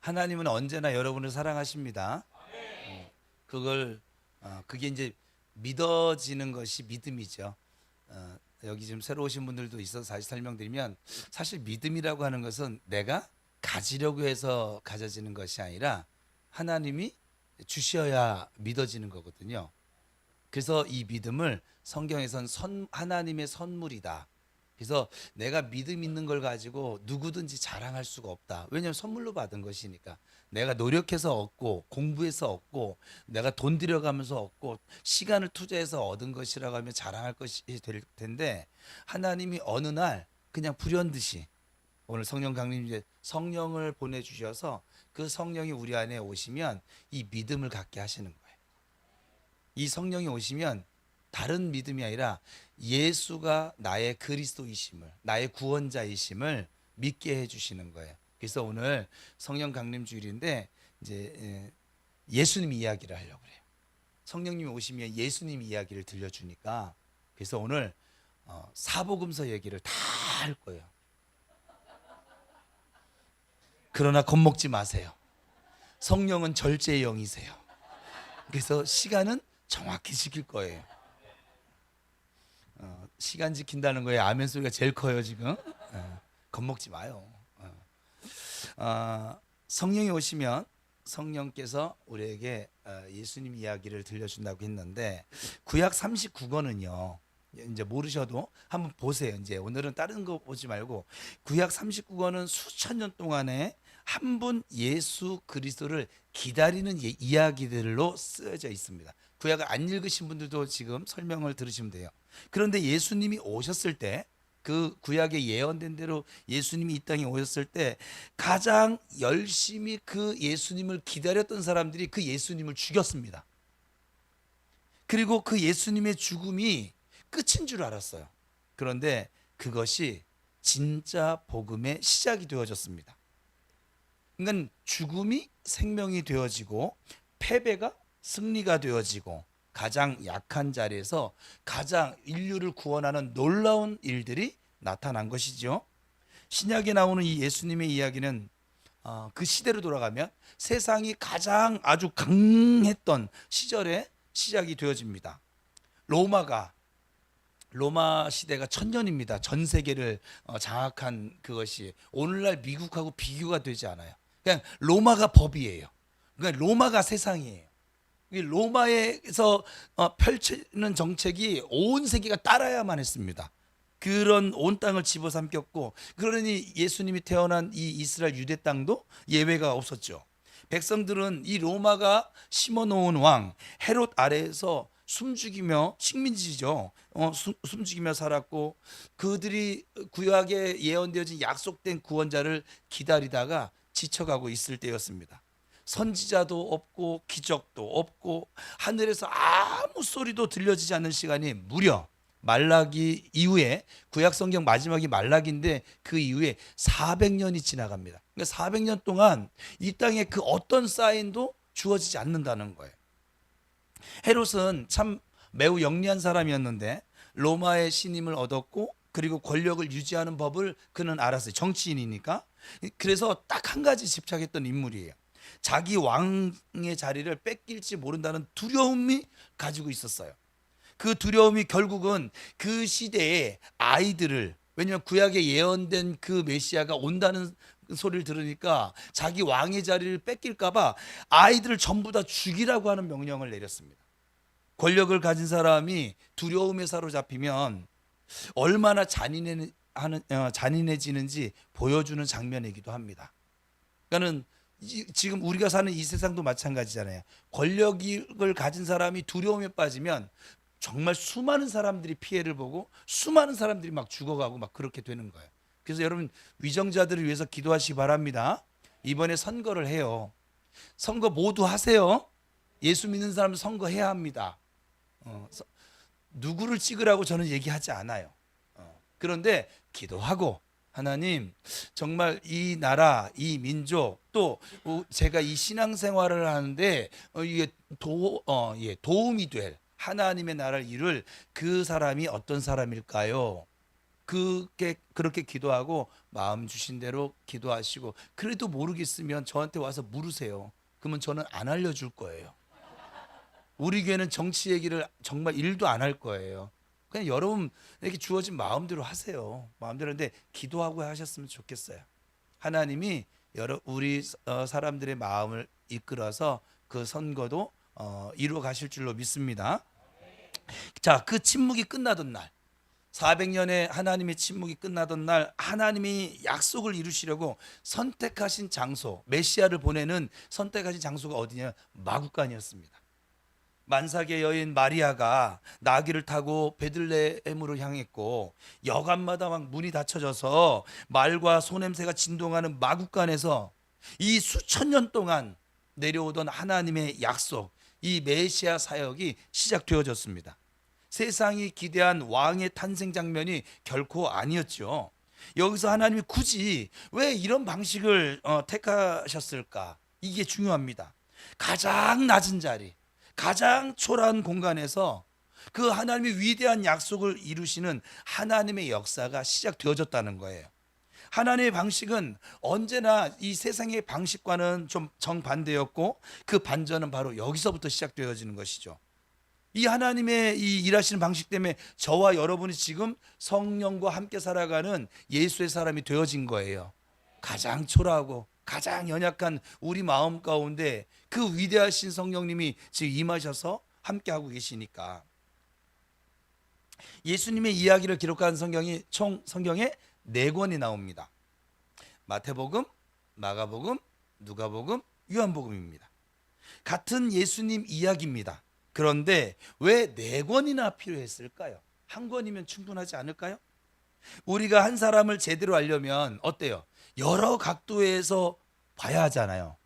하나님은 언제나 여러분을 사랑하십니다. 그걸 그게 이제 믿어지는 것이 믿음이죠. 여기 지금 새로 오신 분들도 있어서 다시 설명드리면, 사실 믿음이라고 하는 것은 내가 가지려고 해서 가져지는 것이 아니라 하나님이 주셔야 믿어지는 거거든요. 그래서 이 믿음을 성경에선 하나님의 선물이다. 그래서 내가 믿음 있는 걸 가지고 누구든지 자랑할 수가 없다. 왜냐하면 선물로 받은 것이니까. 내가 노력해서 얻고 공부해서 얻고 내가 돈 들여가면서 얻고 시간을 투자해서 얻은 것이라고 하면 자랑할 것이 될 텐데, 하나님이 어느 날 그냥 불현듯이 오늘 성령 강림, 이제 성령을 보내주셔서 그 성령이 우리 안에 오시면 이 믿음을 갖게 하시는 거예요. 이 성령이 오시면 다른 믿음이 아니라 예수가 나의 그리스도이심을, 나의 구원자이심을 믿게 해주시는 거예요. 그래서 오늘 성령 강림 주일인데 이제 예수님 이야기를 하려고 그래요. 성령님이 오시면 예수님 이야기를 들려주니까, 그래서 오늘 사복음서 얘기를 다 할 거예요. 그러나 겁먹지 마세요. 성령은 절제의 영이세요. 그래서 시간은 정확히 지킬 거예요. 시간 지킨다는 거에 아멘 소리가 제일 커요 지금. 겁먹지 마요. 성령이 오시면 성령께서 우리에게 예수님 이야기를 들려준다고 했는데, 구약 39권은요 이제 모르셔도 한번 보세요. 이제 오늘은 다른 거 보지 말고 구약 39권은 수천 년 동안에 한 분 예수 그리스도를 기다리는 이야기들로 쓰여져 있습니다. 구약을 안 읽으신 분들도 지금 설명을 들으시면 돼요. 그런데 예수님이 오셨을 때, 그 구약에 예언된 대로 예수님이 이 땅에 오셨을 때 가장 열심히 그 예수님을 기다렸던 사람들이 그 예수님을 죽였습니다. 그리고 그 예수님의 죽음이 끝인 줄 알았어요. 그런데 그것이 진짜 복음의 시작이 되어졌습니다. 그러니까 죽음이 생명이 되어지고 패배가 승리가 되어지고 가장 약한 자리에서 가장 인류를 구원하는 놀라운 일들이 나타난 것이죠. 신약에 나오는 이 예수님의 이야기는 그 시대로 돌아가면 세상이 가장 아주 강했던 시절에 시작이 되어집니다. 로마 시대가 천년입니다. 전 세계를 장악한 그것이 오늘날 미국하고 비교가 되지 않아요. 그냥 로마가 법이에요. 그러니까 로마가 세상이에요. 로마에서 펼치는 정책이 온 세계가 따라야만 했습니다. 그런 온 땅을 집어삼켰고, 그러니 예수님이 태어난 이 이스라엘 유대 땅도 예외가 없었죠. 백성들은 이 로마가 심어놓은 왕 헤롯 아래에서 숨죽이며, 식민지죠, 숨죽이며 살았고, 그들이 구약에 예언되어진 약속된 구원자를 기다리다가 지쳐가고 있을 때였습니다. 선지자도 없고 기적도 없고 하늘에서 아무 소리도 들려지지 않는 시간이 무려 말라기 이후에, 구약 성경 마지막이 말라기인데 그 이후에 400년이 지나갑니다. 그러니까 400년 동안 이 땅에 그 어떤 사인도 주어지지 않는다는 거예요. 헤롯은 참 매우 영리한 사람이었는데 로마의 신임을 얻었고, 그리고 권력을 유지하는 법을 그는 알았어요. 정치인이니까. 그래서 딱 한 가지 집착했던 인물이에요. 자기 왕의 자리를 뺏길지 모른다는 두려움이 가지고 있었어요. 그 두려움이 결국은 그 시대의 아이들을, 왜냐하면 구약에 예언된 그 메시아가 온다는 소리를 들으니까 자기 왕의 자리를 뺏길까 봐 아이들을 전부 다 죽이라고 하는 명령을 내렸습니다. 권력을 가진 사람이 두려움에 사로잡히면 얼마나 잔인해지는지 보여주는 장면이기도 합니다. 그러니까는 지금 우리가 사는 이 세상도 마찬가지잖아요. 권력을 가진 사람이 두려움에 빠지면 정말 수많은 사람들이 피해를 보고 수많은 사람들이 막 죽어가고 막 그렇게 되는 거예요. 그래서 여러분, 위정자들을 위해서 기도하시기 바랍니다. 이번에 선거를 해요. 선거 모두 하세요. 예수 믿는 사람도 선거해야 합니다. 누구를 찍으라고 저는 얘기하지 않아요. 그런데 기도하고, 하나님 정말 이 나라, 이 민족, 또 제가 이 신앙생활을 하는데 이게 도움이 될 하나님의 나라를 이룰 그 사람이 어떤 사람일까요? 그렇게 기도하고 마음 주신 대로 기도하시고, 그래도 모르겠으면 저한테 와서 물으세요. 그러면 저는 안 알려줄 거예요. 우리 교회는 정치 얘기를 정말 일도 안 할 거예요. 그냥 여러분 이렇게 주어진 마음대로 하세요. 마음대로. 근데 기도하고 하셨으면 좋겠어요. 하나님이 우리 사람들의 마음을 이끌어서 그 선거도 이루어 가실 줄로 믿습니다. 자, 그 침묵이 끝나던 날, 400년의 하나님의 침묵이 끝나던 날, 하나님이 약속을 이루시려고 선택하신 장소, 메시아를 보내는 선택하신 장소가 어디냐? 마구간이었습니다. 만삭의 여인 마리아가 나귀를 타고 베들레헴으로 향했고, 여간마다 막 문이 닫혀져서 말과 소냄새가 진동하는 마구간에서 이 수천 년 동안 내려오던 하나님의 약속, 이 메시아 사역이 시작되어졌습니다. 세상이 기대한 왕의 탄생 장면이 결코 아니었죠. 여기서 하나님이 굳이 왜 이런 방식을 택하셨을까? 이게 중요합니다. 가장 낮은 자리, 가장 초라한 공간에서 그 하나님의 위대한 약속을 이루시는 하나님의 역사가 시작되어졌다는 거예요. 하나님의 방식은 언제나 이 세상의 방식과는 좀 정반대였고, 그 반전은 바로 여기서부터 시작되어지는 것이죠. 이 하나님의 이 일하시는 방식 때문에 저와 여러분이 지금 성령과 함께 살아가는 예수의 사람이 되어진 거예요. 가장 초라하고 가장 연약한 우리 마음 가운데 그 위대하신 성령님이 지금 임하셔서 함께하고 계시니까. 예수님의 이야기를 기록한 성경이 총 성경에 4권이 나옵니다. 마태복음, 마가복음, 누가복음, 요한복음입니다. 같은 예수님 이야기입니다. 그런데 왜 4권이나 필요했을까요? 한 권이면 충분하지 않을까요? 우리가 한 사람을 제대로 알려면 어때요? 여러 각도에서 봐야 하잖아요.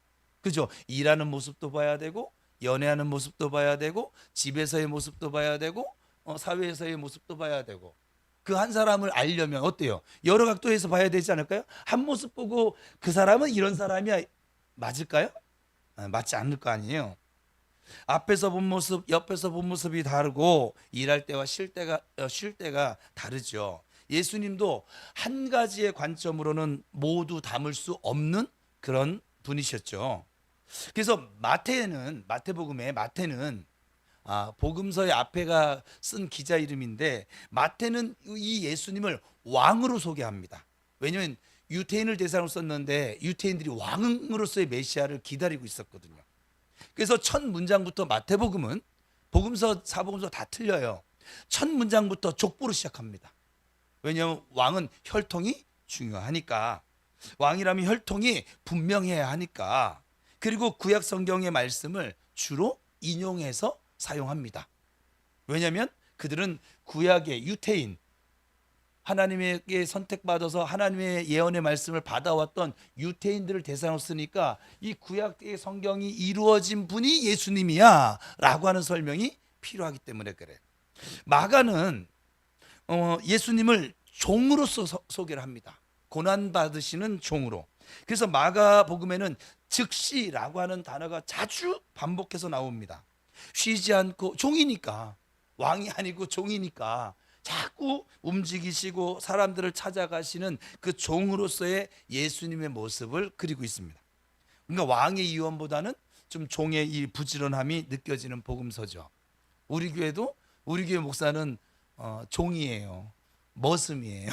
그죠? 일하는 모습도 봐야 되고, 연애하는 모습도 봐야 되고, 집에서의 모습도 봐야 되고, 사회에서의 모습도 봐야 되고. 그 한 사람을 알려면 어때요? 여러 각도에서 봐야 되지 않을까요? 한 모습 보고 그 사람은 이런 사람이야, 맞을까요? 맞지 않을 거 아니에요. 앞에서 본 모습, 옆에서 본 모습이 다르고, 일할 때와 쉴 때가 다르죠. 예수님도 한 가지의 관점으로는 모두 담을 수 없는 그런 분이셨죠. 그래서 마태복음에 마태는 복음서의 앞에가 쓴 기자 이름인데, 마태는 이 예수님을 왕으로 소개합니다. 왜냐하면 유태인을 대상으로 썼는데 유태인들이 왕으로서의 메시아를 기다리고 있었거든요. 그래서 첫 문장부터 마태복음은 복음서, 사복음서 다 틀려요. 첫 문장부터 족보로 시작합니다. 왜냐하면 왕은 혈통이 중요하니까. 왕이라면 혈통이 분명해야 하니까. 그리고 구약 성경의 말씀을 주로 인용해서 사용합니다. 왜냐하면 그들은 구약의 유태인, 하나님에게 선택받아서 하나님의 예언의 말씀을 받아왔던 유태인들을 대상으로 쓰니까 이 구약의 성경이 이루어진 분이 예수님이야 라고 하는 설명이 필요하기 때문에 그래. 마가는 예수님을 종으로서 소개를 합니다. 고난받으시는 종으로. 그래서 마가복음에는 즉시라고 하는 단어가 자주 반복해서 나옵니다. 쉬지 않고, 종이니까, 왕이 아니고 종이니까 자꾸 움직이시고 사람들을 찾아가시는 그 종으로서의 예수님의 모습을 그리고 있습니다. 그러니까 왕의 유언보다는 좀 종의 이 부지런함이 느껴지는 복음서죠. 우리 교회 목사는 종이에요. 머슴이에요.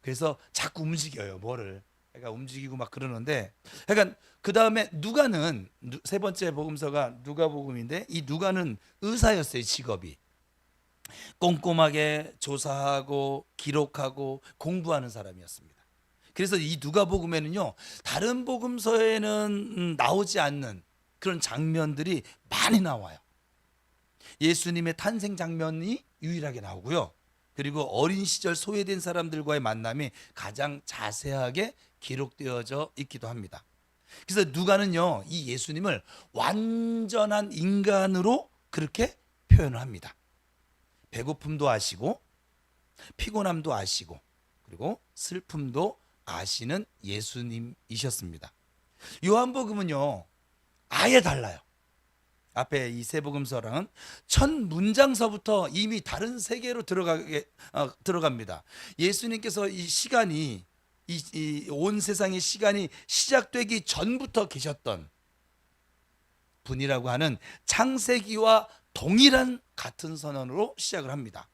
그래서 자꾸 움직여요. 그러니까 움직이고 막 그러는데, 그러니까 그 다음에 누가는, 세 번째 복음서가 누가복음인데, 이 누가는 의사였어요. 직업이 꼼꼼하게 조사하고 기록하고 공부하는 사람이었습니다. 그래서 이 누가복음에는요, 다른 복음서에는 나오지 않는 그런 장면들이 많이 나와요. 예수님의 탄생 장면이 유일하게 나오고요. 그리고 어린 시절 소외된 사람들과의 만남이 가장 자세하게 기록되어져 있기도 합니다. 그래서 누가는요, 이 예수님을 완전한 인간으로 그렇게 표현을 합니다. 배고픔도 아시고, 피곤함도 아시고, 그리고 슬픔도 아시는 예수님이셨습니다. 요한복음은요, 아예 달라요. 앞에 이 세복음서랑은 첫 문장서부터 이미 다른 세계로 들어갑니다. 예수님께서 이 시간이 이 온 세상의 시간이 시작되기 전부터 계셨던 분이라고 하는 창세기와 동일한 같은 선언으로 시작을 합니다.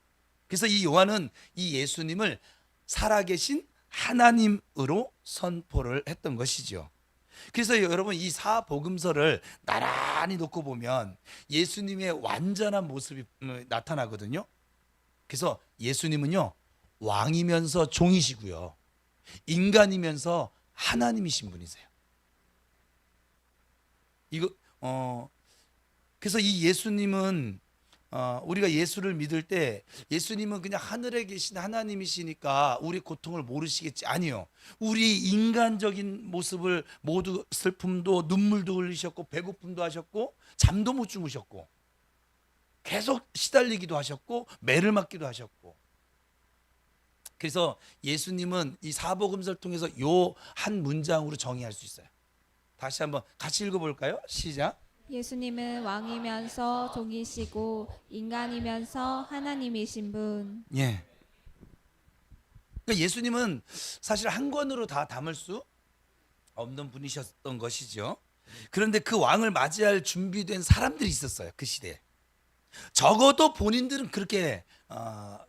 그래서 이 요한은 이 예수님을 살아계신 하나님으로 선포를 했던 것이죠. 그래서 여러분 이 사복음서를 나란히 놓고 보면 예수님의 완전한 모습이 나타나거든요. 그래서 예수님은요, 왕이면서 종이시고요, 인간이면서 하나님이신 분이세요. 이거 그래서 이 예수님은 우리가 예수를 믿을 때 예수님은 그냥 하늘에 계신 하나님이시니까 우리 고통을 모르시겠지. 아니요. 우리 인간적인 모습을 모두 슬픔도 눈물도 흘리셨고 배고픔도 하셨고 잠도 못 주무셨고 계속 시달리기도 하셨고 매를 맞기도 하셨고. 그래서 예수님은 이 사복음서를 통해서 요 한 문장으로 정의할 수 있어요. 다시 한번 같이 읽어볼까요? 시작. 예수님은 왕이면서 종이시고 인간이면서 하나님이신 분. 예. 그러니까 예수님은 사실 한 권으로 다 담을 수 없는 분이셨던 것이죠. 그런데 그 왕을 맞이할 준비된 사람들이 있었어요. 그 시대에. 적어도 본인들은 그렇게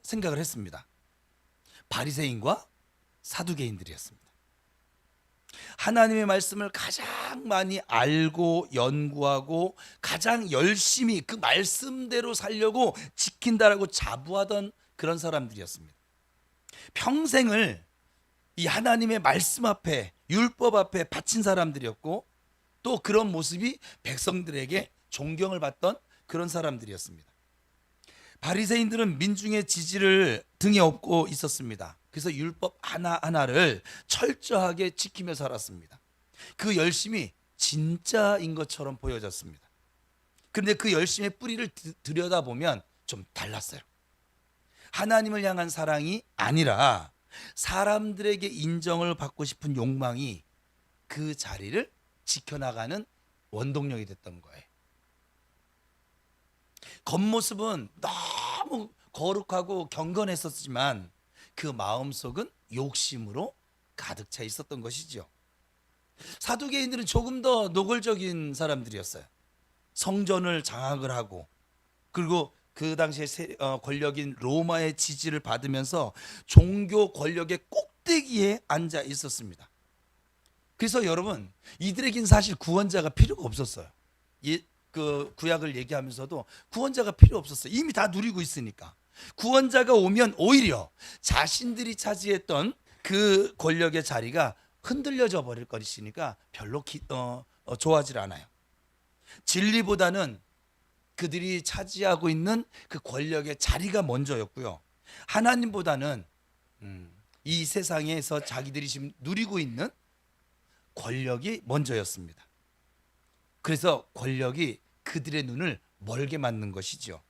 생각을 했습니다. 바리새인과 사두개인들이었습니다. 하나님의 말씀을 가장 많이 알고 연구하고 가장 열심히 그 말씀대로 살려고 지킨다라고 자부하던 그런 사람들이었습니다. 평생을 이 하나님의 말씀 앞에 율법 앞에 바친 사람들이었고 또 그런 모습이 백성들에게 존경을 받던 그런 사람들이었습니다. 바리새인들은 민중의 지지를 등에 업고 있었습니다. 그래서 율법 하나하나를 철저하게 지키며 살았습니다. 그 열심이 진짜인 것처럼 보여졌습니다. 그런데 그 열심의 뿌리를 들여다보면 좀 달랐어요. 하나님을 향한 사랑이 아니라 사람들에게 인정을 받고 싶은 욕망이 그 자리를 지켜나가는 원동력이 됐던 거예요. 겉모습은 너무 거룩하고 경건했었지만 그 마음속은 욕심으로 가득 차 있었던 것이죠. 사두개인들은 조금 더 노골적인 사람들이었어요. 성전을 장악을 하고 그리고 그 당시에 권력인 로마의 지지를 받으면서 종교 권력의 꼭대기에 앉아 있었습니다. 그래서 여러분 이들에겐 사실 구원자가 필요가 없었어요. 그 구약을 얘기하면서도 구원자가 필요 없었어요. 이미 다 누리고 있으니까. 구원자가 오면 오히려 자신들이 차지했던 그 권력의 자리가 흔들려져 버릴 것이니까 별로 좋아하지 않아요. 진리보다는 그들이 차지하고 있는 그 권력의 자리가 먼저였고요. 하나님보다는 이 세상에서 자기들이 지금 누리고 있는 권력이 먼저였습니다. 그래서 권력이 그들의 눈을 멀게 만든 것이죠.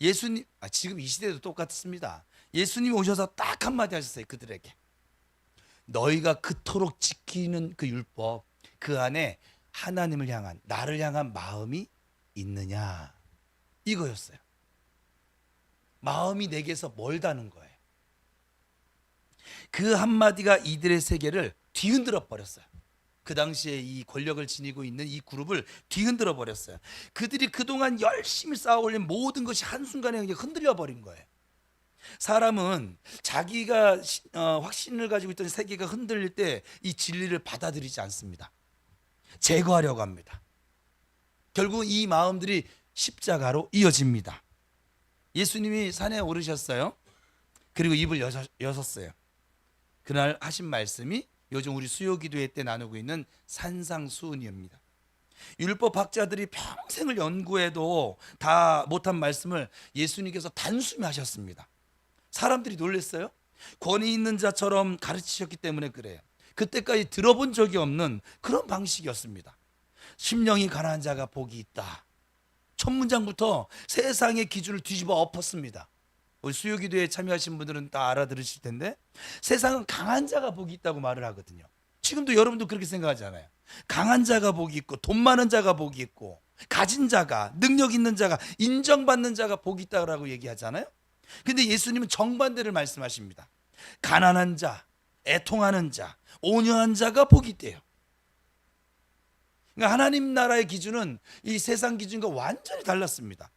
예수님, 지금 이 시대도 똑같습니다. 예수님이 오셔서 딱 한마디 하셨어요. 그들에게. 너희가 그토록 지키는 그 율법, 그 안에 하나님을 향한, 나를 향한 마음이 있느냐, 이거였어요. 마음이 내게서 멀다는 거예요. 그 한마디가 이들의 세계를 뒤흔들어 버렸어요. 그 당시에 이 권력을 지니고 있는 이 그룹을 뒤흔들어 버렸어요. 그들이 그동안 열심히 쌓아올린 모든 것이 한순간에 그냥 흔들려 버린 거예요. 사람은 자기가 확신을 가지고 있던 세계가 흔들릴 때 이 진리를 받아들이지 않습니다. 제거하려고 합니다. 결국 이 마음들이 십자가로 이어집니다. 예수님이 산에 오르셨어요. 그리고 입을 여셨어요. 그날 하신 말씀이 요즘 우리 수요기도회 때 나누고 있는 산상수훈입니다. 율법 학자들이 평생을 연구해도 다 못한 말씀을 예수님께서 단숨에 하셨습니다. 사람들이 놀랐어요. 권위 있는 자처럼 가르치셨기 때문에 그래요. 그때까지 들어본 적이 없는 그런 방식이었습니다. 심령이 가난한 자가 복이 있다. 첫 문장부터 세상의 기준을 뒤집어 엎었습니다. 우리 수요기도에 참여하신 분들은 다 알아들으실 텐데 세상은 강한 자가 복이 있다고 말을 하거든요. 지금도 여러분도 그렇게 생각하잖아요. 강한 자가 복이 있고 돈 많은 자가 복이 있고 가진 자가, 능력 있는 자가, 인정받는 자가 복이 있다고 얘기하잖아요. 근데 예수님은 정반대를 말씀하십니다. 가난한 자, 애통하는 자, 온유한 자가 복이 있대요. 그러니까 하나님 나라의 기준은 이 세상 기준과 완전히 달랐습니다.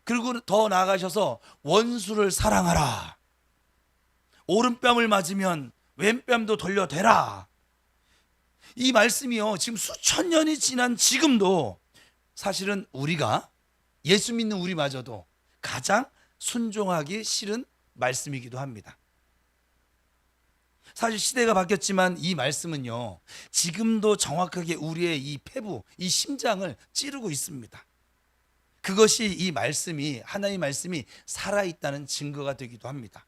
그리고 더 나아가셔서 원수를 사랑하라. 오른뺨을 맞으면 왼뺨도 돌려대라. 이 말씀이요, 지금 수천 년이 지난 지금도 사실은 우리가, 예수 믿는 우리마저도 가장 순종하기 싫은 말씀이기도 합니다. 사실 시대가 바뀌었지만 이 말씀은요, 지금도 정확하게 우리의 이 폐부, 이 심장을 찌르고 있습니다. 그것이 이 말씀이, 하나님의 말씀이 살아있다는 증거가 되기도 합니다.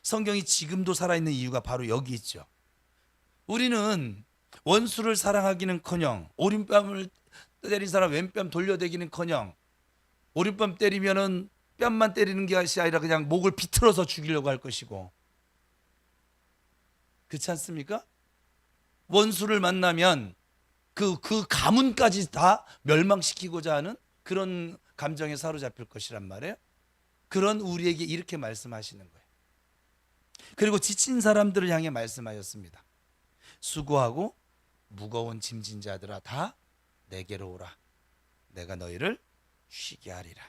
성경이 지금도 살아있는 이유가 바로 여기 있죠. 우리는 원수를 사랑하기는커녕, 오른뺨을 때린 사람 왼뺨 돌려대기는커녕, 오른뺨 때리면은 뺨만 때리는 것이 아니라 그냥 목을 비틀어서 죽이려고 할 것이고, 그렇지 않습니까? 원수를 만나면 그 가문까지 다 멸망시키고자 하는 그런 감정에 사로잡힐 것이란 말이에요. 그런 우리에게 이렇게 말씀하시는 거예요. 그리고 지친 사람들을 향해 말씀하셨습니다. 수고하고 무거운 짐진 자들아 다 내게로 오라. 내가 너희를 쉬게 하리라.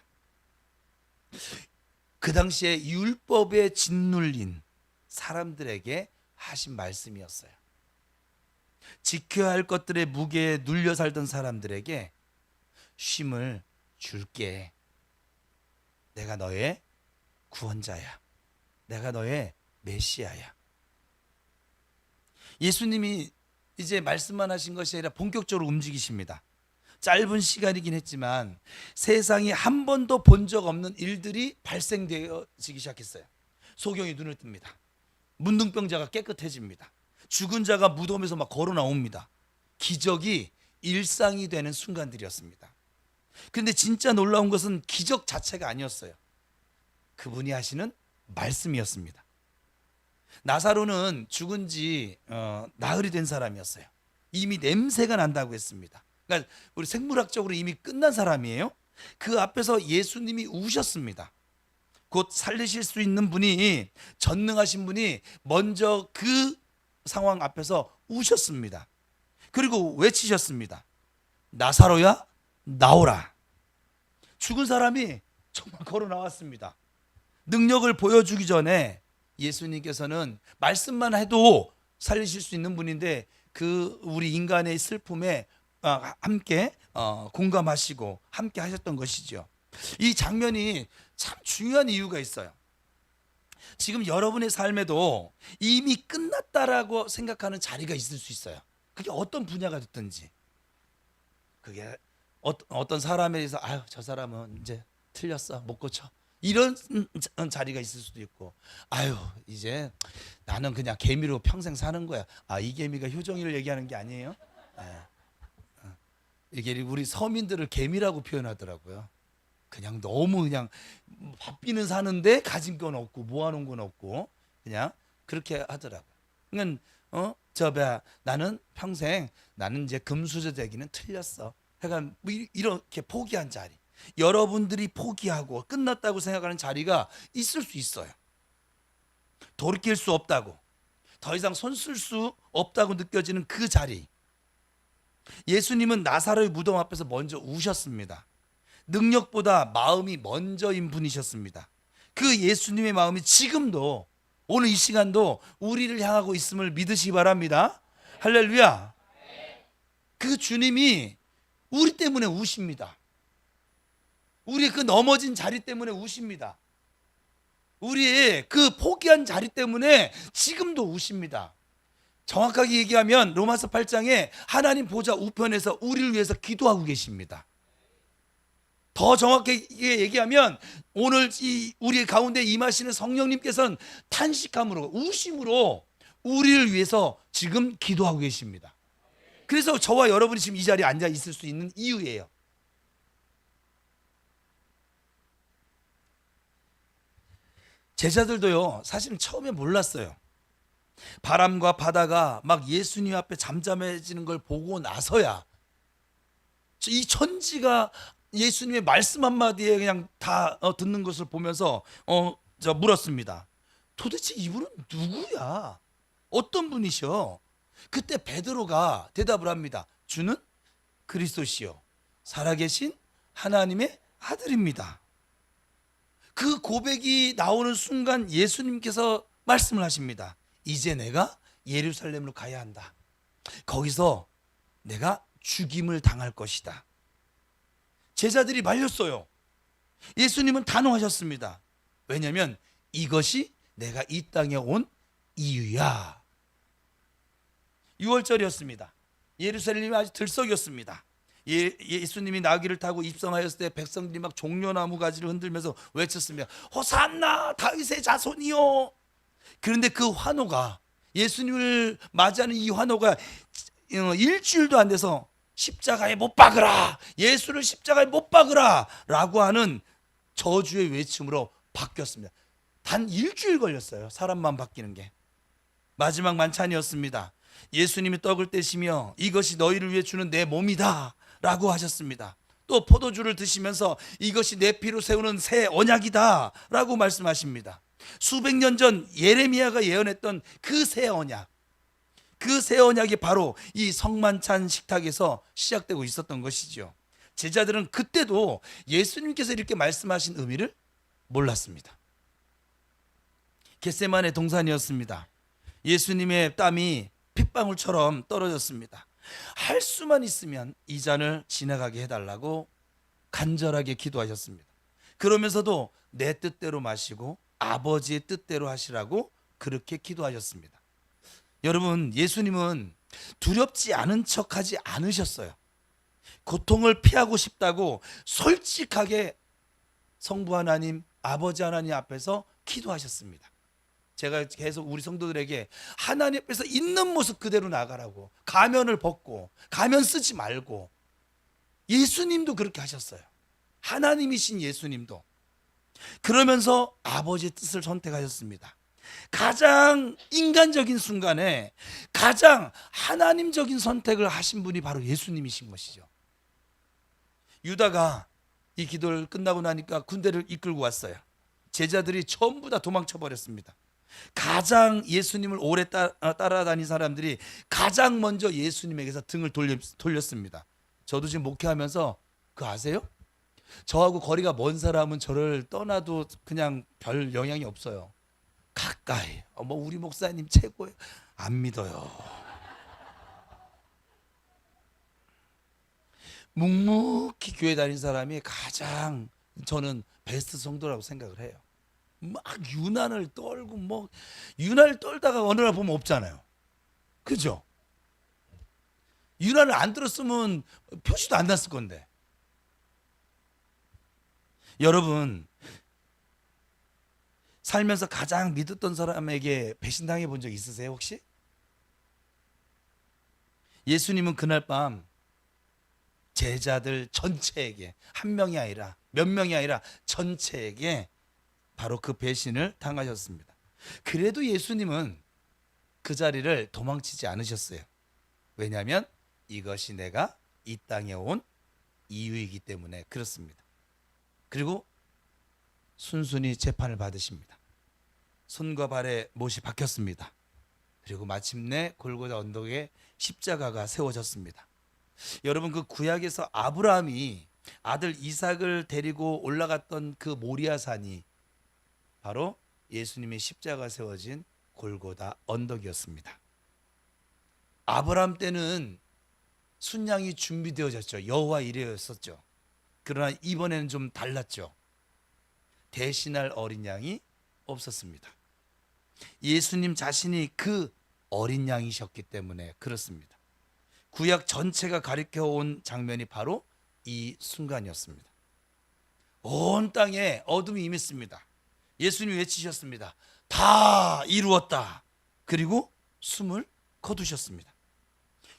그 당시에 율법에 짓눌린 사람들에게 하신 말씀이었어요. 지켜야 할 것들의 무게에 눌려 살던 사람들에게 쉼을 줄게. 내가 너의 구원자야. 내가 너의 메시아야. 예수님이 이제 말씀만 하신 것이 아니라 본격적으로 움직이십니다. 짧은 시간이긴 했지만 세상이 한 번도 본 적 없는 일들이 발생되어지기 시작했어요. 소경이 눈을 뜹니다. 문둥병자가 깨끗해집니다. 죽은 자가 무덤에서 막 걸어 나옵니다. 기적이 일상이 되는 순간들이었습니다. 그런데 진짜 놀라운 것은 기적 자체가 아니었어요. 그분이 하시는 말씀이었습니다. 나사로는 죽은 지 나흘이 된 사람이었어요. 이미 냄새가 난다고 했습니다. 그러니까 우리 생물학적으로 이미 끝난 사람이에요. 그 앞에서 예수님이 우셨습니다. 곧 살리실 수 있는 분이, 전능하신 분이 먼저 그 상황 앞에서 우셨습니다. 그리고 외치셨습니다. 나사로야 나오라. 죽은 사람이 정말 걸어 나왔습니다. 능력을 보여주기 전에 예수님께서는 말씀만 해도 살리실 수 있는 분인데 그 우리 인간의 슬픔에 함께 공감하시고 함께 하셨던 것이죠. 이 장면이 참 중요한 이유가 있어요. 지금 여러분의 삶에도 이미 끝났다라고 생각하는 자리가 있을 수 있어요. 그게 어떤 분야가 됐든지. 그게 어떤 사람에 대해서 아유 저 사람은 이제 틀렸어 못 고쳐 이런 자리가 있을 수도 있고, 아유 이제 나는 그냥 개미로 평생 사는 거야. 이 개미가 효정이를 얘기하는 게 아니에요. 이게 우리 서민들을 개미라고 표현하더라고요. 그냥 너무 그냥 바삐는 사는데 가진 건 없고 모아놓은 건 없고 그냥 그렇게 하더라고요. 그러니까 나는 평생 나는 이제 금수저 되기는 틀렸어. 그러니까 이렇게 포기한 자리, 여러분들이 포기하고 끝났다고 생각하는 자리가 있을 수 있어요. 돌이킬 수 없다고, 더 이상 손 쓸 수 없다고 느껴지는 그 자리. 예수님은 나사로의 무덤 앞에서 먼저 우셨습니다. 능력보다 마음이 먼저인 분이셨습니다. 그 예수님의 마음이 지금도 오늘 이 시간도 우리를 향하고 있음을 믿으시기 바랍니다. 할렐루야. 그 주님이 우리 때문에 우십니다. 우리의 그 넘어진 자리 때문에 우십니다. 우리의 그 포기한 자리 때문에 지금도 우십니다. 정확하게 얘기하면 로마서 8장에 하나님 보좌 우편에서 우리를 위해서 기도하고 계십니다. 더 정확하게 얘기하면 오늘 우리 가운데 임하시는 성령님께서는 탄식함으로, 우심으로 우리를 위해서 지금 기도하고 계십니다. 그래서 저와 여러분이 지금 이 자리에 앉아 있을 수 있는 이유예요. 제자들도요 사실은 처음에 몰랐어요. 바람과 바다가 막 예수님 앞에 잠잠해지는 걸 보고 나서야 이 천지가 예수님의 말씀 한마디에 그냥 다 듣는 것을 보면서 물었습니다. 도대체 이분은 누구야? 어떤 분이셔? 그때 베드로가 대답을 합니다. 주는 그리스도시요 살아계신 하나님의 아들입니다. 그 고백이 나오는 순간 예수님께서 말씀을 하십니다. 이제 내가 예루살렘으로 가야 한다. 거기서 내가 죽임을 당할 것이다. 제자들이 말렸어요. 예수님은 단호하셨습니다. 왜냐하면 이것이 내가 이 땅에 온 이유야. 6월절이었습니다. 예루살렘이 아주 들썩였습니다. 예수님이 나귀를 타고 입성하였을 때 백성들이 막 종려나무 가지를 흔들면서 외쳤습니다. 호산나 다윗의 자손이요. 그런데 그 환호가, 예수님을 맞이하는 이 환호가 일주일도 안 돼서 십자가에 못 박으라, 예수를 십자가에 못 박으라 라고 하는 저주의 외침으로 바뀌었습니다. 단 일주일 걸렸어요. 사람만 바뀌는 게. 마지막 만찬이었습니다. 예수님이 떡을 떼시며 이것이 너희를 위해 주는 내 몸이다 라고 하셨습니다. 또 포도주를 드시면서 이것이 내 피로 세우는 새 언약이다 라고 말씀하십니다. 수백 년 전 예레미야가 예언했던 그 새 언약, 그 새 언약이 바로 이 성만찬 식탁에서 시작되고 있었던 것이죠. 제자들은 그때도 예수님께서 이렇게 말씀하신 의미를 몰랐습니다. 겟세마네 동산이었습니다. 예수님의 땀이 핏방울처럼 떨어졌습니다. 할 수만 있으면 이 잔을 지나가게 해달라고 간절하게 기도하셨습니다. 그러면서도 내 뜻대로 마시고 아버지의 뜻대로 하시라고 그렇게 기도하셨습니다. 여러분, 예수님은 두렵지 않은 척하지 않으셨어요. 고통을 피하고 싶다고 솔직하게 성부 하나님, 아버지 하나님 앞에서 기도하셨습니다. 제가 계속 우리 성도들에게 하나님 앞에서 있는 모습 그대로 나가라고, 가면을 벗고 가면 쓰지 말고. 예수님도 그렇게 하셨어요. 하나님이신 예수님도. 그러면서 아버지의 뜻을 선택하셨습니다. 가장 인간적인 순간에 가장 하나님적인 선택을 하신 분이 바로 예수님이신 것이죠. 유다가 이 기도를 끝나고 나니까 군대를 이끌고 왔어요. 제자들이 전부 다 도망쳐 버렸습니다. 가장 예수님을 오래 따라다닌 사람들이 가장 먼저 예수님에게서 등을 돌렸습니다. 저도 지금 목회하면서 그거 아세요? 저하고 거리가 먼 사람은 저를 떠나도 그냥 별 영향이 없어요. 가까이 우리 목사님 최고예요. 안 믿어요. 묵묵히 교회 다닌 사람이 가장 저는 베스트 성도라고 생각을 해요. 막 유난을 떨고 유난을 떨다가 어느 날 보면 없잖아요. 그죠? 유난을 안 들었으면 표시도 안 났을 건데. 여러분, 살면서 가장 믿었던 사람에게 배신당해 본 적 있으세요 혹시? 예수님은 그날 밤 제자들 전체에게, 한 명이 아니라 몇 명이 아니라 전체에게 바로 그 배신을 당하셨습니다. 그래도 예수님은 그 자리를 도망치지 않으셨어요. 왜냐하면 이것이 내가 이 땅에 온 이유이기 때문에 그렇습니다. 그리고 순순히 재판을 받으십니다. 손과 발에 못이 박혔습니다. 그리고 마침내 골고다 언덕에 십자가가 세워졌습니다. 여러분, 그 구약에서 아브라함이 아들 이삭을 데리고 올라갔던 그 모리아산이 바로 예수님의 십자가 세워진 골고다 언덕이었습니다. 아브라함 때는 순양이 준비되어졌죠. 여호와 이레였었죠. 그러나 이번에는 좀 달랐죠. 대신할 어린 양이 없었습니다. 예수님 자신이 그 어린 양이셨기 때문에 그렇습니다. 구약 전체가 가리켜온 장면이 바로 이 순간이었습니다. 온 땅에 어둠이 임했습니다. 예수님이 외치셨습니다. 다 이루었다. 그리고 숨을 거두셨습니다.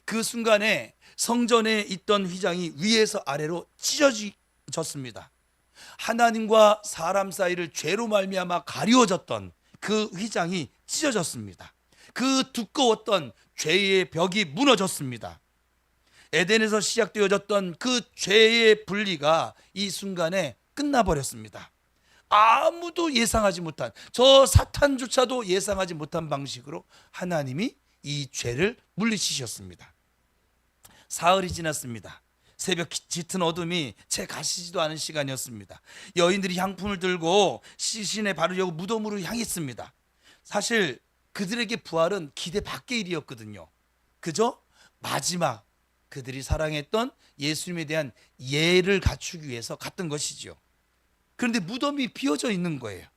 그 순간에 성전에 있던 휘장이 위에서 아래로 찢어졌습니다. 하나님과 사람 사이를 죄로 말미암아 가리워졌던 그 휘장이 찢어졌습니다. 그 두꺼웠던 죄의 벽이 무너졌습니다. 에덴에서 시작되어졌던 그 죄의 분리가 이 순간에 끝나버렸습니다. 아무도 예상하지 못한, 저 사탄조차도 예상하지 못한 방식으로 하나님이 이 죄를 물리치셨습니다. 사흘이 지났습니다. 새벽 짙은 어둠이 채 가시지도 않은 시간이었습니다. 여인들이 향품을 들고 시신에 바르려고 무덤으로 향했습니다. 사실 그들에게 부활은 기대 밖의 일이었거든요. 그저 마지막 그들이 사랑했던 예수님에 대한 예를 갖추기 위해서 갔던 것이죠. 그런데 무덤이 비어져 있는 거예요.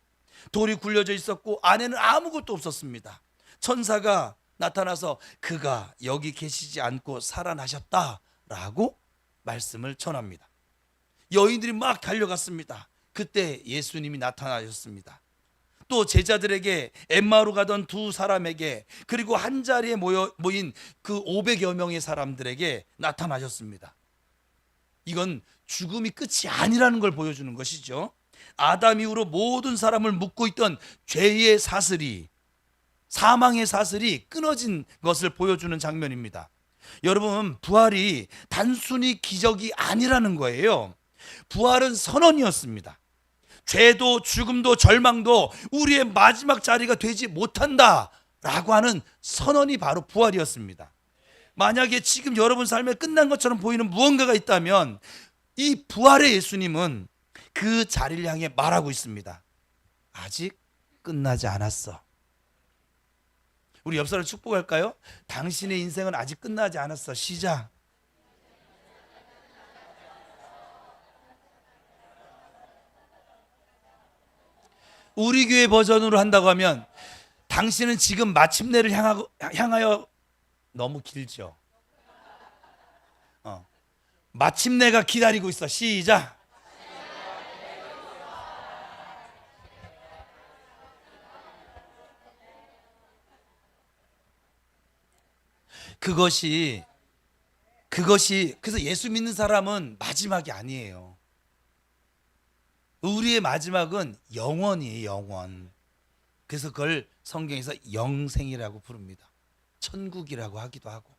돌이 굴려져 있었고 안에는 아무것도 없었습니다. 천사가 나타나서 그가 여기 계시지 않고 살아나셨다라고 말씀을 전합니다. 여인들이 막 달려갔습니다. 그때 예수님이 나타나셨습니다. 또 제자들에게, 엠마오로 가던 두 사람에게, 그리고 한 자리에 모인 그 500여 명의 사람들에게 나타나셨습니다. 이건 죽음이 끝이 아니라는 걸 보여주는 것이죠. 아담 이후로 모든 사람을 묶고 있던 죄의 사슬이, 사망의 사슬이 끊어진 것을 보여주는 장면입니다. 여러분, 부활이 단순히 기적이 아니라는 거예요. 부활은 선언이었습니다. 죄도 죽음도 절망도 우리의 마지막 자리가 되지 못한다라고 하는 선언이 바로 부활이었습니다. 만약에 지금 여러분 삶에 끝난 것처럼 보이는 무언가가 있다면 이 부활의 예수님은 그 자리를 향해 말하고 있습니다. 아직 끝나지 않았어. 우리 옆 사람 축복할까요? 당신의 인생은 아직 끝나지 않았어. 시작. 우리 교회 버전으로 한다고 하면 당신은 지금 마침내를 향하여 너무 길죠. 마침내가 기다리고 있어. 시작. 그것이 그래서 예수 믿는 사람은 마지막이 아니에요. 우리의 마지막은 영원이에요. 영원. 그래서 그걸 성경에서 영생이라고 부릅니다. 천국이라고 하기도 하고.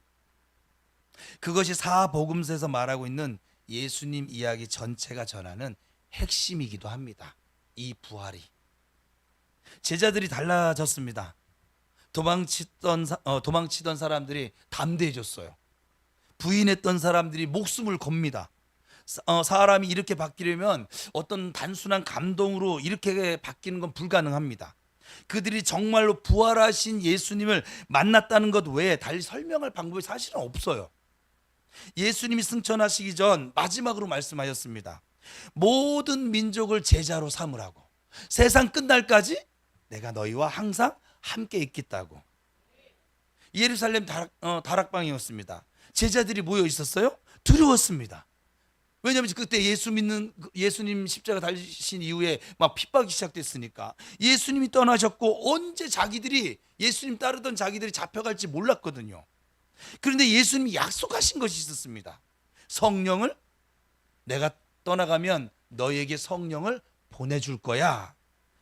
그것이 사복음서에서 말하고 있는 예수님 이야기 전체가 전하는 핵심이기도 합니다. 이 부활이. 제자들이 달라졌습니다. 도망치던 사람들이 담대해졌어요. 부인했던 사람들이 목숨을 겁니다. 사람이 이렇게 바뀌려면 어떤 단순한 감동으로 이렇게 바뀌는 건 불가능합니다. 그들이 정말로 부활하신 예수님을 만났다는 것 외에 달리 설명할 방법이 사실은 없어요. 예수님이 승천하시기 전 마지막으로 말씀하셨습니다. 모든 민족을 제자로 삼으라고. 세상 끝날까지 내가 너희와 항상 함께 있겠다고. 예루살렘 다락방이었습니다. 제자들이 모여 있었어요? 두려웠습니다. 왜냐하면 그때 예수님 십자가 달리신 이후에 막 핍박이 시작됐으니까. 예수님이 떠나셨고 언제 예수님 따르던 자기들이 잡혀갈지 몰랐거든요. 그런데 예수님이 약속하신 것이 있었습니다. 성령을, 내가 떠나가면 너에게 성령을 보내줄 거야.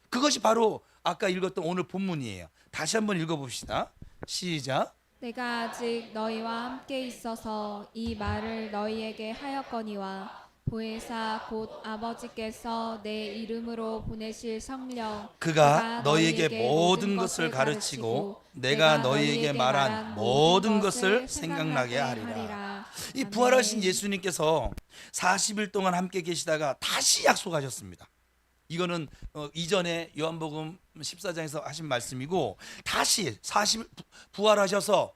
그것이 바로 아까 읽었던 오늘 본문이에요. 다시 한번 읽어봅시다. 시작. 내가 아직 너희와 함께 있어서 이 말을 너희에게 하였거니와 보혜사 곧 아버지께서 내 이름으로 보내실 성령 그가 너희에게 모든 것을 가르치고 내가 너희에게 말한 모든 것을 생각나게 하리라. 이 부활하신 예수님께서 40일 동안 함께 계시다가 다시 약속하셨습니다. 이거는 이전에 요한복음 14장에서 하신 말씀이고, 다시 40일 부활하셔서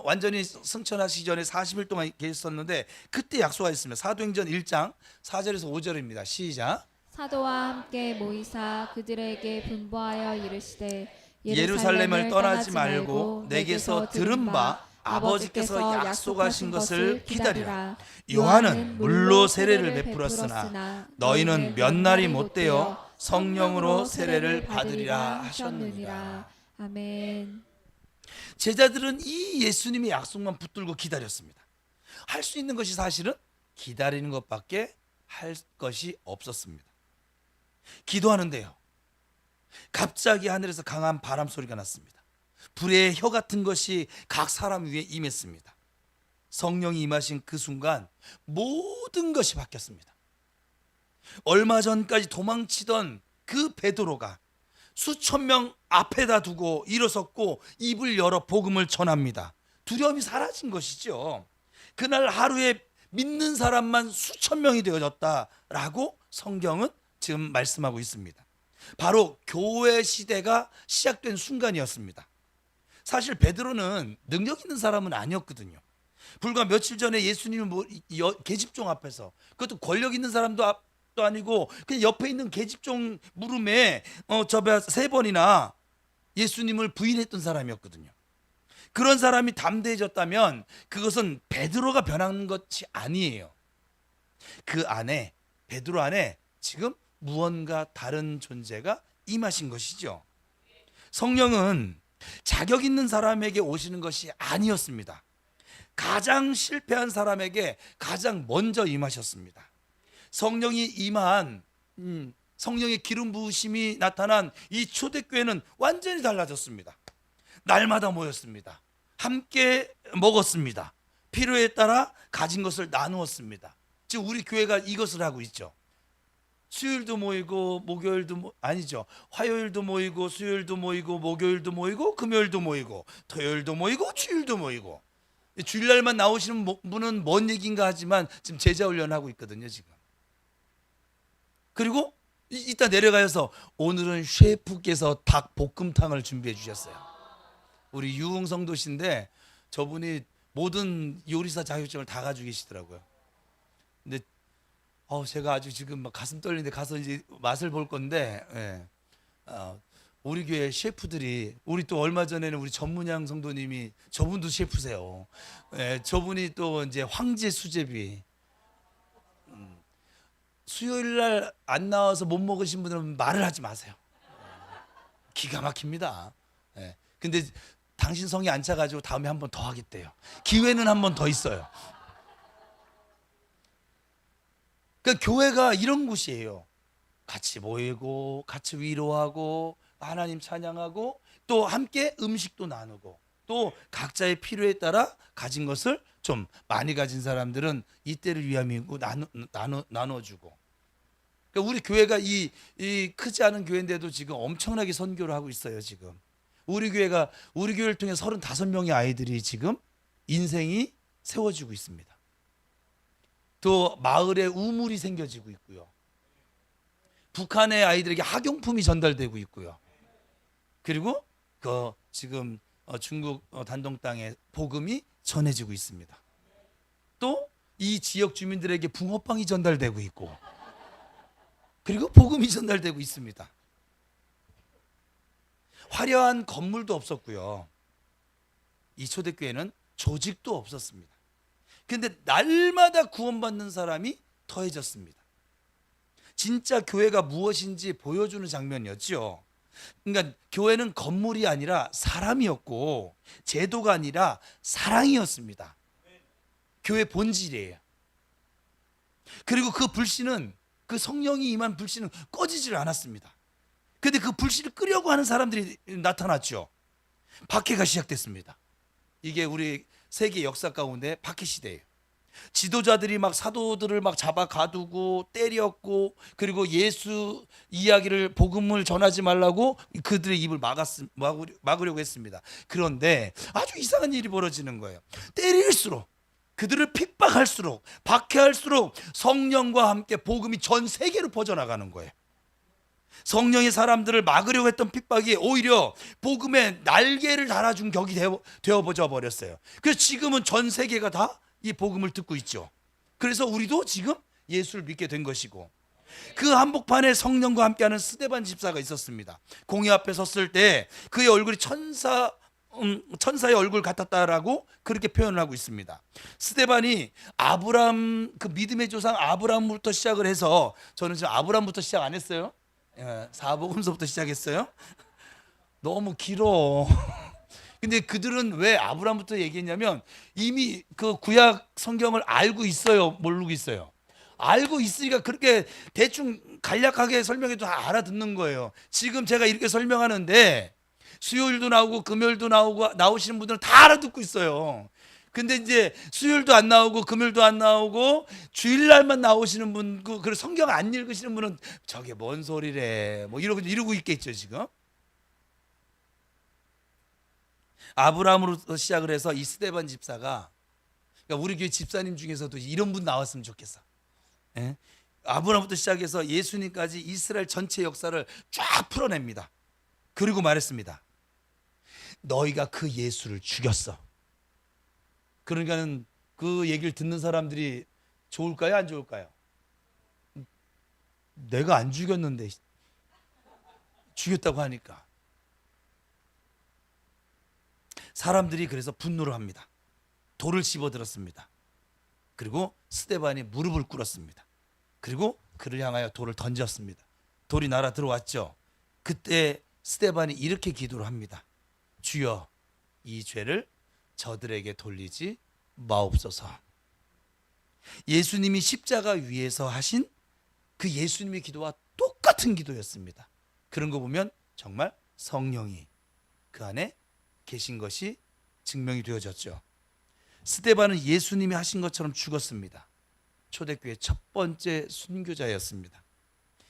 완전히 승천하시기 전에 40일 동안 계셨었는데 그때 약속하셨습니다. 사도행전 1장 4절에서 5절입니다. 시작. 사도와 함께 모이사 그들에게 분부하여 이르시되 예루살렘을 떠나지 말고 내게서 들은 바 아버지께서 약속하신 것을 기다리라. 요한은 물로 세례를 베풀었으나 너희는 몇 날이 못되어 성령으로 세례를 받으리라 하셨느니라. 아멘. 제자들은 이 예수님의 약속만 붙들고 기다렸습니다. 할 수 있는 것이 사실은 기다리는 것밖에 할 것이 없었습니다. 기도하는데요, 갑자기 하늘에서 강한 바람 소리가 났습니다. 불의 혀 같은 것이 각 사람 위에 임했습니다. 성령이 임하신 그 순간 모든 것이 바뀌었습니다. 얼마 전까지 도망치던 그 베드로가 수천 명 앞에다 두고 일어섰고 입을 열어 복음을 전합니다. 두려움이 사라진 것이죠. 그날 하루에 믿는 사람만 수천 명이 되어졌다라고 성경은 지금 말씀하고 있습니다. 바로 교회 시대가 시작된 순간이었습니다. 사실 베드로는 능력 있는 사람은 아니었거든요. 불과 며칠 전에 예수님을 계집종 앞에서, 그것도 권력 있는 사람도 또 아니고 그냥 옆에 있는 계집종 물음에 3번이나 예수님을 부인했던 사람이었거든요. 그런 사람이 담대해졌다면 그것은 베드로가 변한 것이 아니에요. 그 안에, 베드로 안에 지금 무언가 다른 존재가 임하신 것이죠. 성령은 자격 있는 사람에게 오시는 것이 아니었습니다. 가장 실패한 사람에게 가장 먼저 임하셨습니다. 성령이 임한, 성령의 기름 부으심이 나타난 이 초대교회는 완전히 달라졌습니다. 날마다 모였습니다. 함께 먹었습니다. 필요에 따라 가진 것을 나누었습니다. 지금 우리 교회가 이것을 하고 있죠. 수요일도 모이고 목요일도 아니죠. 화요일도 모이고 수요일도 모이고 목요일도 모이고 금요일도 모이고 토요일도 모이고 주일도 모이고. 주일날만 나오시는 분은 뭔 얘기인가 하지만 지금 제자 훈련하고 있거든요, 지금. 그리고 이따 내려가서 오늘은 셰프께서 닭볶음탕을 준비해 주셨어요. 우리 유흥 성도신데 저분이 모든 요리사 자격증을 다 가지고 계시더라고요. 근데 제가 아주 지금 막 가슴 떨리는데 가서 이제 맛을 볼 건데, 우리 교회 셰프들이, 우리 또 얼마 전에는 우리 전문양 성도님이, 저분도 셰프세요. 저분이 또 이제 황제 수제비, 수요일 날 안 나와서 못 먹으신 분들은 말을 하지 마세요. 기가 막힙니다. 근데 당신 성이 안 차가지고 다음에 한 번 더 하겠대요. 기회는 한 번 더 있어요. 그러니까 교회가 이런 곳이에요. 같이 모이고 같이 위로하고 하나님 찬양하고 또 함께 음식도 나누고 또 각자의 필요에 따라 가진 것을 좀 많이 가진 사람들은 이때를 위함이고 나눠주고. 그러니까 우리 교회가 이 크지 않은 교회인데도 지금 엄청나게 선교를 하고 있어요. 지금 우리 교회를 통해 35명의 아이들이 지금 인생이 세워지고 있습니다. 또 마을에 우물이 생겨지고 있고요. 북한의 아이들에게 학용품이 전달되고 있고요. 그리고 지금 중국 단동 땅에 복음이 전해지고 있습니다. 또 이 지역 주민들에게 붕어빵이 전달되고 있고, 그리고 복음이 전달되고 있습니다. 화려한 건물도 없었고요. 이 초대교회는 조직도 없었습니다. 그런데 날마다 구원받는 사람이 더해졌습니다. 진짜 교회가 무엇인지 보여주는 장면이었죠. 그러니까 교회는 건물이 아니라 사람이었고 제도가 아니라 사랑이었습니다. 교회 본질이에요. 그리고 그 불씨는, 그 성령이 임한 불씨는 꺼지질 않았습니다. 그런데 그 불씨를 끄려고 하는 사람들이 나타났죠. 박해가 시작됐습니다. 이게 우리 세계 역사 가운데 박해 시대예요. 지도자들이 막 사도들을 막 잡아 가두고 때렸고, 그리고 예수 이야기를, 복음을 전하지 말라고 그들의 입을 막으려고 했습니다. 그런데 아주 이상한 일이 벌어지는 거예요. 때릴수록, 그들을 핍박할수록, 박해할수록 성령과 함께 복음이 전 세계로 퍼져나가는 거예요. 성령의 사람들을 막으려고 했던 핍박이 오히려 복음의 날개를 달아준 격이 되어버려 버렸어요. 그래서 지금은 전 세계가 다 이 복음을 듣고 있죠. 그래서 우리도 지금 예수를 믿게 된 것이고, 그 한복판에 성령과 함께하는 스데반 집사가 있었습니다. 공회 앞에 섰을 때 그의 얼굴이 천사의 얼굴 같았다라고 그렇게 표현을 하고 있습니다. 스데반이 아브람, 그 믿음의 조상 아브람부터 시작을 해서, 저는 지금 아브람부터 시작 안 했어요. 사복음서부터 시작했어요. 너무 길어. 근데 그들은 왜 아브람부터 얘기했냐면 이미 그 구약 성경을 알고 있어요, 모르고 있어요? 알고 있으니까 그렇게 대충 간략하게 설명해도 다 알아듣는 거예요. 지금 제가 이렇게 설명하는데 수요일도 나오고 금요일도 나오고 나오시는 분들은 다 알아듣고 있어요. 근데 이제 수요일도 안 나오고 금요일도 안 나오고 주일날만 나오시는 분, 그 성경 안 읽으시는 분은 저게 뭔 소리래 뭐 이러고 있겠죠 지금. 아브라함으로부터 시작을 해서 이 스데반 집사가, 그러니까 우리 교회 집사님 중에서도 이런 분 나왔으면 좋겠어. 예? 아브라함부터 시작해서 예수님까지 이스라엘 전체 역사를 쫙 풀어냅니다. 그리고 말했습니다. 너희가 그 예수를 죽였어. 그러니까는 그 얘기를 듣는 사람들이 좋을까요, 안 좋을까요? 내가 안 죽였는데 죽였다고 하니까 사람들이 그래서 분노를 합니다. 돌을 집어들었습니다. 그리고 스데반이 무릎을 꿇었습니다. 그리고 그를 향하여 돌을 던졌습니다. 돌이 날아 들어왔죠. 그때 스데반이 이렇게 기도를 합니다. 주여, 이 죄를 저들에게 돌리지 마옵소서. 예수님이 십자가 위에서 하신 그 예수님의 기도와 똑같은 기도였습니다. 그런 거 보면 정말 성령이 그 안에 계신 것이 증명이 되어졌죠. 스데반은 예수님이 하신 것처럼 죽었습니다. 초대교회 첫 번째 순교자였습니다.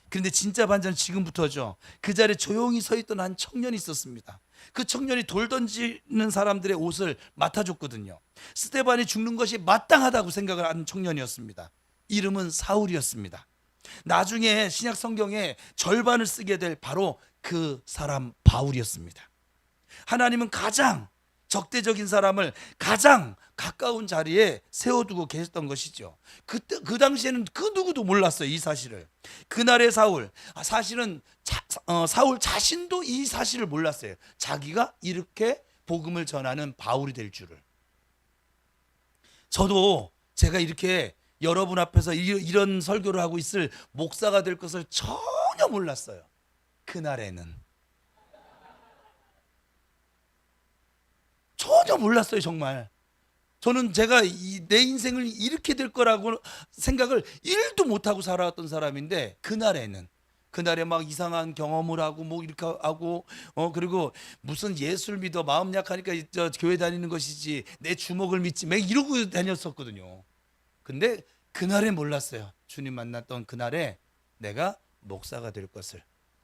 그런데 진짜 반전은 지금부터죠. 그 자리에 조용히 서 있던 한 청년이 있었습니다. 그 청년이 돌 던지는 사람들의 옷을 맡아줬거든요. 스데반이 죽는 것이 마땅하다고 생각을 하는 청년이었습니다. 이름은 사울이었습니다. 나중에 신약 성경에 절반을 쓰게 될 바로 그 사람 바울이었습니다. 하나님은 가장 적대적인 사람을 가장 가까운 자리에 세워두고 계셨던 것이죠. 그때 그 당시에는 그 누구도 몰랐어요, 이 사실을. 그날의 사울, 사실은 사울 자신도 이 사실을 몰랐어요. 자기가 이렇게 복음을 전하는 바울이 될 줄을. 저도 제가 이렇게 여러분 앞에서 이런 설교를 하고 있을 목사가 될 것을 전혀 몰랐어요. 그날에는 전혀 몰랐어요. 정말 저는 제가 내 인생을 이렇게 될 거라고 생각을 1도 못하고 살아왔던 사람인데, 그날에 막 이상한 경험을 하고 뭐 이렇게 하고 그리고 무슨 예술 믿어, 마음 약하니까 저 교회 다니는 것이지 내 주먹을 믿지 막 이러고 다녔었거든요. 근데 그날에 몰랐어요. 주님 만났던 그날에 내가 목사가 될 것을,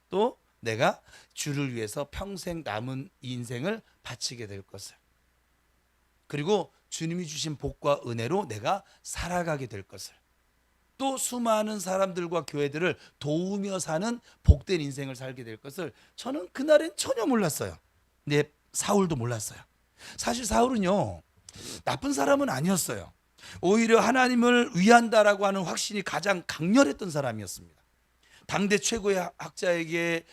또 내가 주를 위해서 평생 남은 인생을 바치게 될 것을, 그리고 주님이 주신 복과 은혜로 내가 살아가게 될 것을, 또 수많은 사람들과 교회들을 도우며 사는 복된 인생을 살게 될 것을 저는 그날엔 전혀 몰랐어요. 근데 사울도 몰랐어요. 사실 사울은요, 나쁜 사람은 아니었어요. 오히려 하나님을 위한다라고 하는 확신이 가장 강렬했던 사람이었습니다. 당대 최고의 학자에게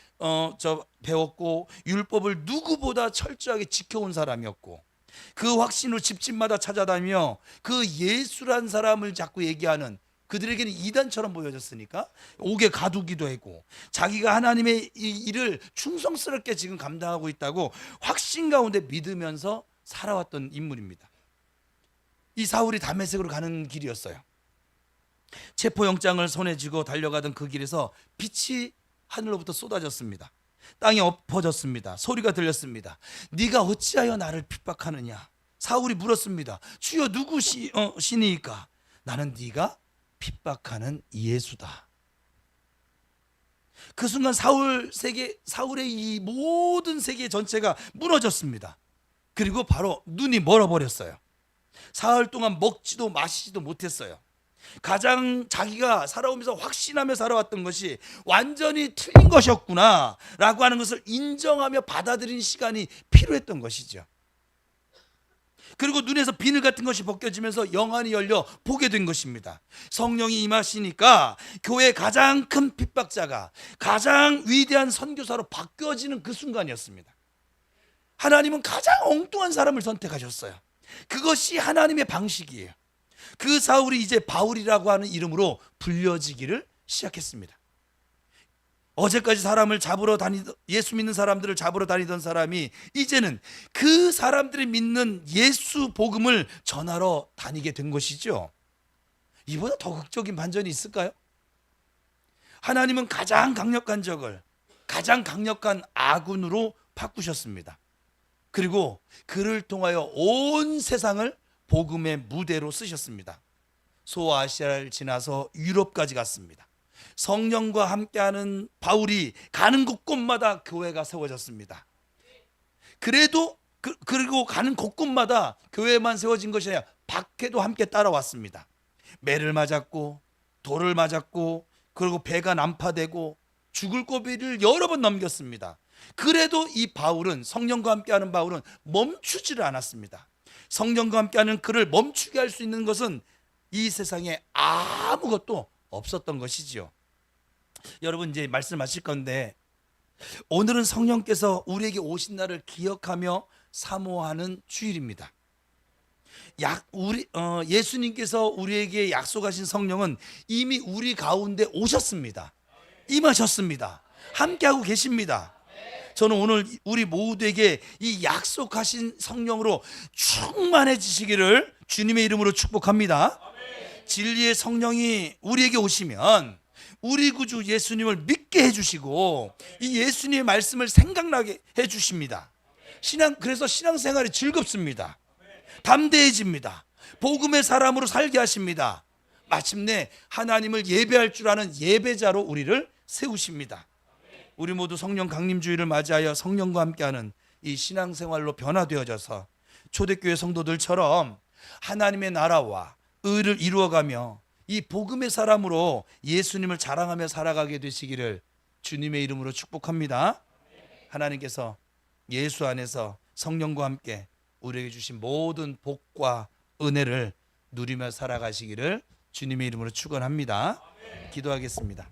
배웠고 율법을 누구보다 철저하게 지켜온 사람이었고, 그 확신으로 집집마다 찾아다니며 그 예수란 사람을 자꾸 얘기하는, 그들에게는 이단처럼 보여졌으니까 옥에 가두기도 했고, 자기가 하나님의 이 일을 충성스럽게 지금 감당하고 있다고 확신 가운데 믿으면서 살아왔던 인물입니다. 이 사울이 다메섹으로 가는 길이었어요. 체포영장을 손에 쥐고 달려가던 그 길에서 빛이 하늘로부터 쏟아졌습니다. 땅이 엎어졌습니다. 소리가 들렸습니다. 네가 어찌하여 나를 핍박하느냐? 사울이 물었습니다. 주여, 누구시니까? 나는 네가 핍박하는 예수다. 그 순간 사울의 이 모든 세계 전체가 무너졌습니다. 그리고 바로 눈이 멀어버렸어요. 사흘 동안 먹지도 마시지도 못했어요. 가장 자기가 살아오면서 확신하며 살아왔던 것이 완전히 틀린 것이었구나 라고 하는 것을 인정하며 받아들이는 시간이 필요했던 것이죠. 그리고 눈에서 비늘 같은 것이 벗겨지면서 영안이 열려 보게 된 것입니다. 성령이 임하시니까 교회의 가장 큰 핍박자가 가장 위대한 선교사로 바뀌어지는 그 순간이었습니다. 하나님은 가장 엉뚱한 사람을 선택하셨어요. 그것이 하나님의 방식이에요. 그 사울이 이제 바울이라고 하는 이름으로 불려지기를 시작했습니다. 어제까지 예수 믿는 사람들을 잡으러 다니던 사람이 이제는 그 사람들이 믿는 예수 복음을 전하러 다니게 된 것이죠. 이보다 더 극적인 반전이 있을까요? 하나님은 가장 강력한 적을 가장 강력한 아군으로 바꾸셨습니다. 그리고 그를 통하여 온 세상을 복음의 무대로 쓰셨습니다. 소아시아를 지나서 유럽까지 갔습니다. 성령과 함께하는 바울이 가는 곳곳마다 교회가 세워졌습니다. 그리고 가는 곳곳마다 교회만 세워진 것이 아니라 밖에도 함께 따라왔습니다. 매를 맞았고 돌을 맞았고 그리고 배가 난파되고 죽을 고비를 여러 번 넘겼습니다. 그래도 이 바울은, 성령과 함께하는 바울은 멈추지를 않았습니다. 성령과 함께하는 그를 멈추게 할 수 있는 것은 이 세상에 아무것도 없었던 것이지요. 여러분 이제 말씀하실 건데, 오늘은 성령께서 우리에게 오신 날을 기억하며 사모하는 주일입니다. 예수님께서 우리에게 약속하신 성령은 이미 우리 가운데 오셨습니다. 임하셨습니다. 함께하고 계십니다. 저는 오늘 우리 모두에게 이 약속하신 성령으로 충만해지시기를 주님의 이름으로 축복합니다. 진리의 성령이 우리에게 오시면 우리 구주 예수님을 믿게 해주시고 이 예수님의 말씀을 생각나게 해주십니다. 그래서 신앙생활이 즐겁습니다. 담대해집니다. 복음의 사람으로 살게 하십니다. 마침내 하나님을 예배할 줄 아는 예배자로 우리를 세우십니다. 우리 모두 성령 강림주의를 맞이하여 성령과 함께하는 이 신앙생활로 변화되어져서 초대교회 성도들처럼 하나님의 나라와 의를 이루어가며 이 복음의 사람으로 예수님을 자랑하며 살아가게 되시기를 주님의 이름으로 축복합니다. 하나님께서 예수 안에서 성령과 함께 우리에게 주신 모든 복과 은혜를 누리며 살아가시기를 주님의 이름으로 축원합니다. 기도하겠습니다.